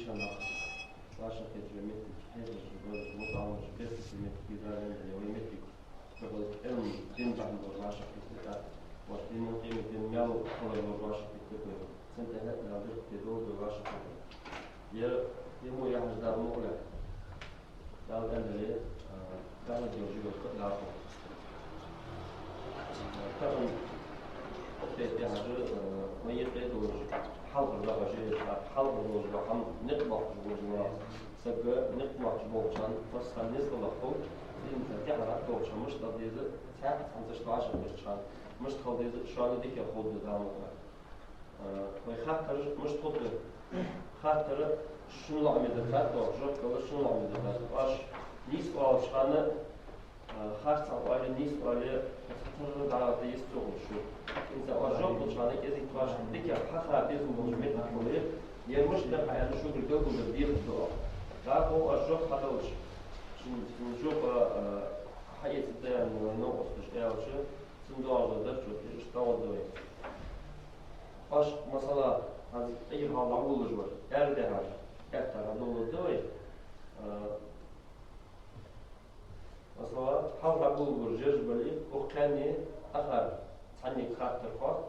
شنا واشا كجميتك حاجة شغل مطعم شبيت كميت كذا عندنا ويمتك قبل دين بعد واشا كذا واشتين قيمة دين ميل قبل واشا كذا سنت هات لابد تدور واشا كذا يمو يحج دار مغلق دار عندنا دار جوجي وكذا طبعا في حاجة ما يقدر حلق الرجال حلق الرجال هم نطبع الرجال سبب نطبع جبوشان بس بالنسبة للخوف إن تعرف جبوشان مش تديز ساعة 15 جبوشان مش تديز شغل ديك ياخد دامه ويخاطر مش تخد خاطر شنو العميد خاطر جوك ولا شنو العميد خاطر واش نيس واش خانة خاطر ولا نيس ولا تخرج على تيستو شو إذا أرجوك بتشانك إذا تواش ديك حقا بيزو مجمع كله يرمش ده حياة شو بالجو بالدير الدواء لا هو أرجوك خلاص شو نشوف حياة الدنيا نوقف تشتغل شو صندوق الدرج وتشتغل دوي باش مثلا هذا أي حال أول جوار أرده هذا كتر هذول دوي مثلا حال أول برجر بلي وكاني آخر ثاني خاطر خاط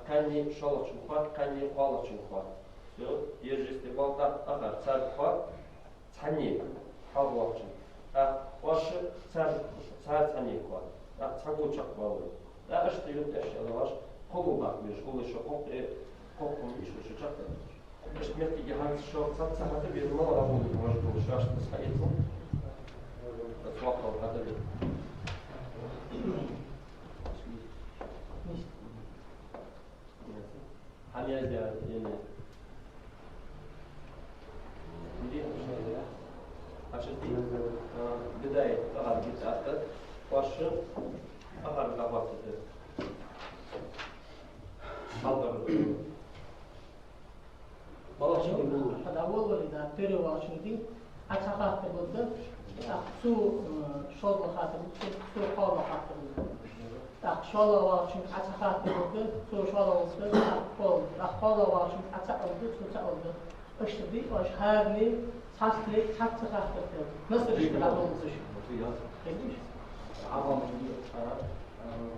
كاني شالش خاط كاني قالش خاط شو يجلس تبالتا آخر سر خاط ثاني حال وقت واش سر ثاني خاط ثاني شق بالي لا أشتري أشياء واش قلوا بعض مش قلوا شو قلوا مش شو شق مش متى جهاز شو صار حتى بيرمى ولا هو مش شو بس حياتهم أتوقع هذا هم يجي يعني عشان بداية هذا بيتأثر واش أخر لغات حاضر والله هذا أول إذا تري واشنطن أتخاف تبدأ سو شغل خاطر سو حال خاطر شغل واشن أتخاف تبدأ سو شغل واشن حال واشن أتعود سو تعود أشتري واش هذي حصلي حتى خاطر نص الشيء على نص الشيء ليش عظم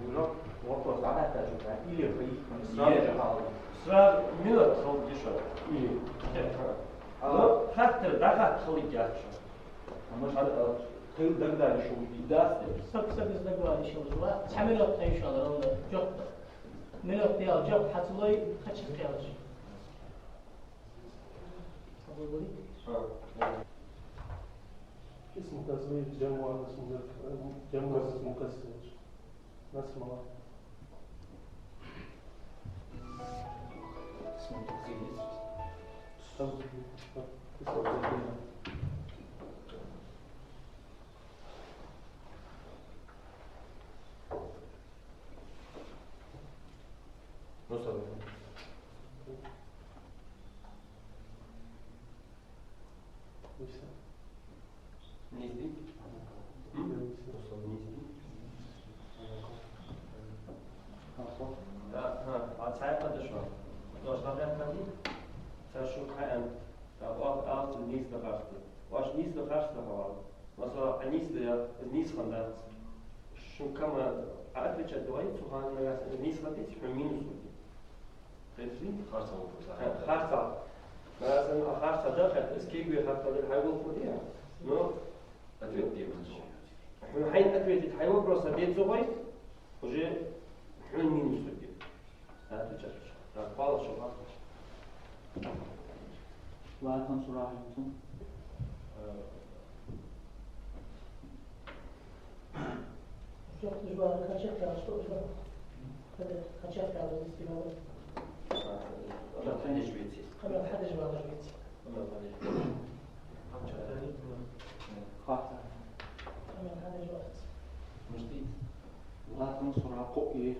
ولا وقت على تجربة إيه في إصرار ميلاد خلق يشرب إيه حتى دخل خلق يشرب مش هذا خير دقدر شو بيداس سب دقدر شو لا تعملوا إن شاء الله ولا جب ميلاد تيار جب حصلي خش تيار شيء اسم تسمية جمع اسم جمع اسم مكسر نفس ما اسمه تقييد نصر نيزي عاد قد شو دوش نقدر كذي تشوف حين تبغى أعطي النيس لخرجته واش نيس لخرجته هو مثلا النيس خندات شو كمان عاد بتشدوي سبحان النيس خديت في مينوس تدري خرجة مثلا خرجة دخل اسكيبي حتى الحيوان فوديها نو أتوقع مش إحنا حين أتوقع الحيوان بروسا بيت زوجي وجي إحنا مينوس فودي هذا تجرب قال شو هذا لا تنصر عليكم جب تجوا خشيت على شو جوا كده خشيت على الاستماع لا تنجح بيتي قبل حد جوا غربيتي خاطر قبل حد جوا جديد لا تنصر على قوي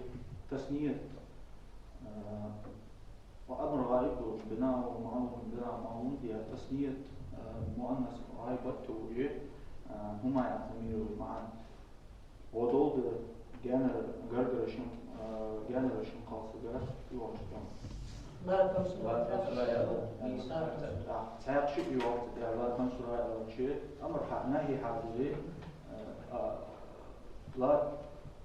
تسنية وأمر غائب بناء معون هي تسنية مؤنث غائبة توجيه هما يعتمدوا معا ودول جانرشن قاصدة يوجدون لا تنسوا لا تنسوا لا يعلم. تعق شيء يوقت لا تنسوا هاي شيء أمر نهي حاضر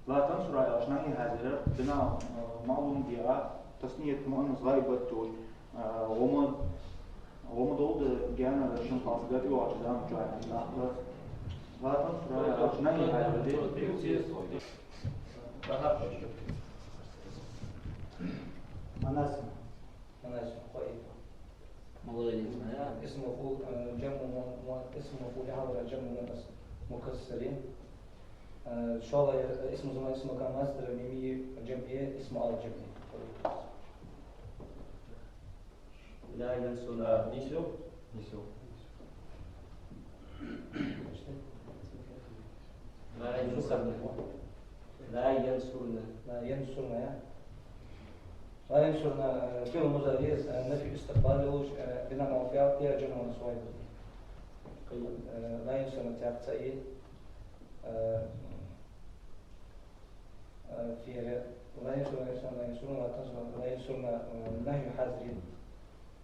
لا تنسوا هاي نهي حاضر بنا معلوم ديا تصنيع مؤنث غائبة تقول وما ضد جانا لشان خاصيات يوقت دام جاي لا تنسوا هاي نهي حاضر مناسب طيب مغير اسم مفعول اسم مفعول يحول جمع مؤنث مكسرين ان شاء الله اسم زمان اسم مكان مصدر ميمي جمعية اسم على جمعية لا ينسوا نيسو لا ينسون لا ينسون لا ينشرنا فعل مضارع نفي استقبال بناء على فعل تاع جمع مصويب لا ينشرنا تاع تأييد في لا ينشرنا نهي حذرين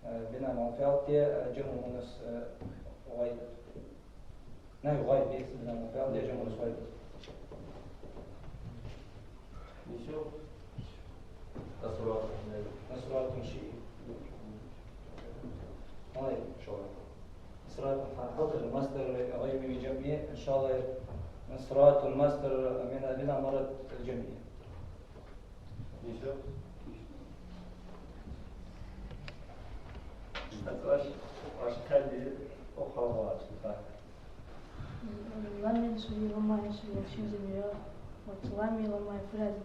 بناء على فعل تاع جمع مؤنث غائب نهي غائب بناء على فعل تاع جمع مؤنث غائب نيسو أسرار شيء هاي إن شاء الله أسرار حاضر المصدر غير من جمعية إن شاء الله أسرار المصدر من مرض الجمعية نيسو واش كان لي أخوات لم ينسوا وما ينسوا شيء زميله وتلامي وما يفرد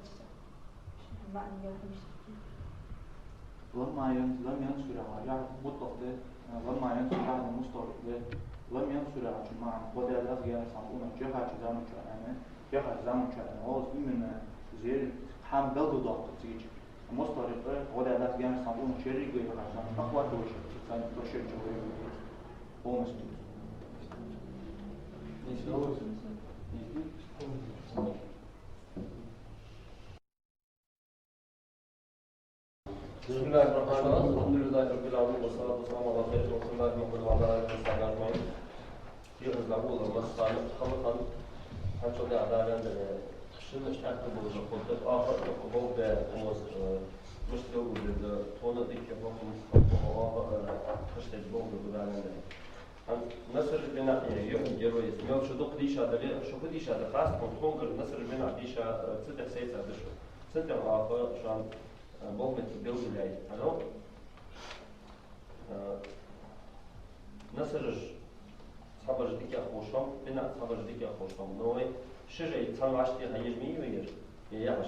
ما عندي لما ينصر يعني مطلق ده لما ينصر هذا مستغرق ده لم ينصر على جماعة وده الأخ يعني سامعونا جهة جزام كأنه جهة جزام كأنه هو من زير حام بلد ضغط تيجي مستغرق ده وده الأخ يعني سامعونا شريك جهة جزام أخوات دوش كان دوشة جوي هو مستوى بسم الله الرحمن الرحيم الحمد لله رب العالمين والصلاة والسلام على خير رسول الله محمد وعلى آله وصحبه أجمعين. في الزعول المسخان خلقا حنشوف أعداء شنو أكتب بالخطة آخر قبول بموز مشتوق بالطونة ذيك بقوم مش تجبون بالبداية نصر البناء يوم جروي يوم شو دق ديشة دليل شو بديشة دخاس كونترول نصر البناء ديشة ستة سيسة دشوا ستة آخر شان بومت بيوز العيد ألو نصرج صبر جديك أخوشهم بنا صبر جديك أخوشهم نوعي شجعي تصنع عشتي هيجمي وير يعش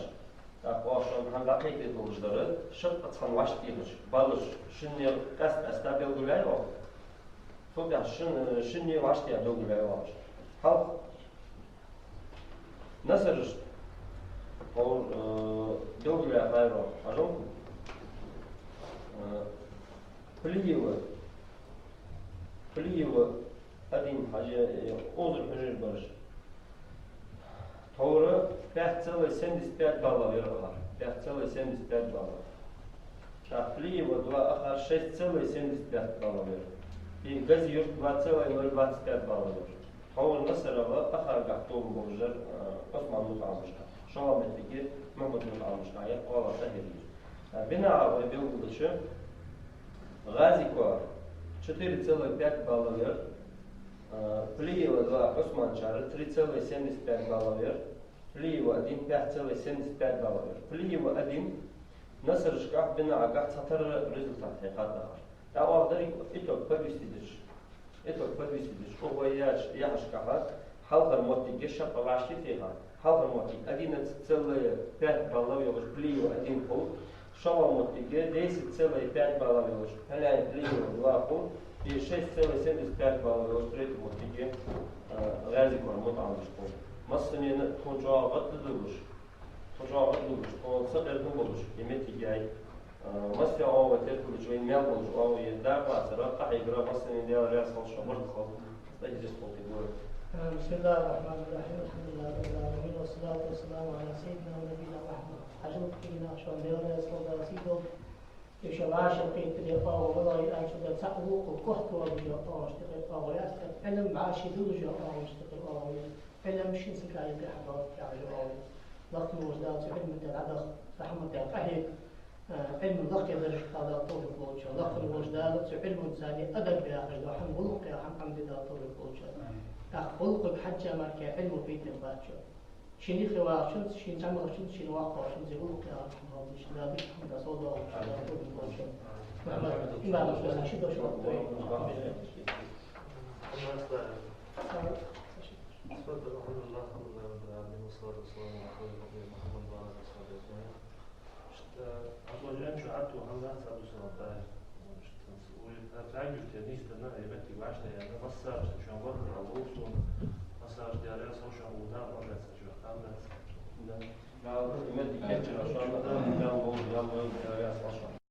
أخوشهم هم لقيت الدولج دارد شق تصنع عشتي هش بالش شني قصد أستابيل دولاي واش فوق شني وعشتي دولاي واش هاو نصرج اور دوغلا غيره أجمع فليو قديم حاجة أوزر حجر برش ثورة بحثوا سندس بيت بالا ويرخر بحثوا سندس بيت بالا فليو دوا آخر شيء تسوي سندس بيت بالا وير في جزيرة باتسوي نور بات بيت بالا وير ثورة نصر آخر قحطوا بوجر قسم مطعمش شو متفقي محمد مطعمش نايا والله سهل بنا على بيوضش غازي كوار 4,5 балловер, Плиева 2 Осман Чары 3,75 балловер, Плиева 1 5,75 балловер, Плиева 1 Наср Шкаф бина Агах Цатар результат حقيقة دا أقدر إتوك بدوستيدش هو ياش كهات حلقة الموتي جشة طلعشي فيها حلقة الموتي أدينا تسوي 5 балловер Плиева 1 فوق شو موتي ديس تسوي 5 балловер هلا Плиева 2 فوق في 6,75 балловер تريد موتي غازي كور مطعمش فوق مصني تونجا غطلوش صدر نبوش يمتي جاي مصني أو تأكل جوين ميلبوش أو يدار ماسرة قاعد يقرأ مصني ديال رأس الشمر خلاص تجلس فوق يقول بسم الله الرحمن الرحيم الحمد لله رب العالمين والصلاة والسلام على سيدنا ونبينا محمد حجم فينا شون ديال رأس الدراسيدو يشواش قيت والله أجد تأوق وقهت وجه أشتغل أغيات علم معاشي دوجة أشتغل أغيات علم شين سكاي بحضر كعجوال لقط وجدات علم العدد رحمة القهيق علم ذكي درج هذا طول البوشة لقط وجدات علم ثاني أدب بها لو حن غلق يا حن عمد ذا طول البوشة غلق بحجة مرك علم بيت الباتشة شيني خواشن شين جمع شين شين واقع شين زغلق يا حن هذا شين هذا حن صودا طول البوشة ما بس شيء دوش تفضل الحمد لله رب العالمين والصلاة والسلام على خير النبي محمد وعلى آله وصحبه أجمعين. أزواجين شعرت وحمد سعد وسلطان. وتعجب تنيس تنا يبتي وعشنا يعني مسار شو مرة أو وصل مسار ديالي أصلا شو ودار مرة شو خامس. لا يمدي كتير عشان هذا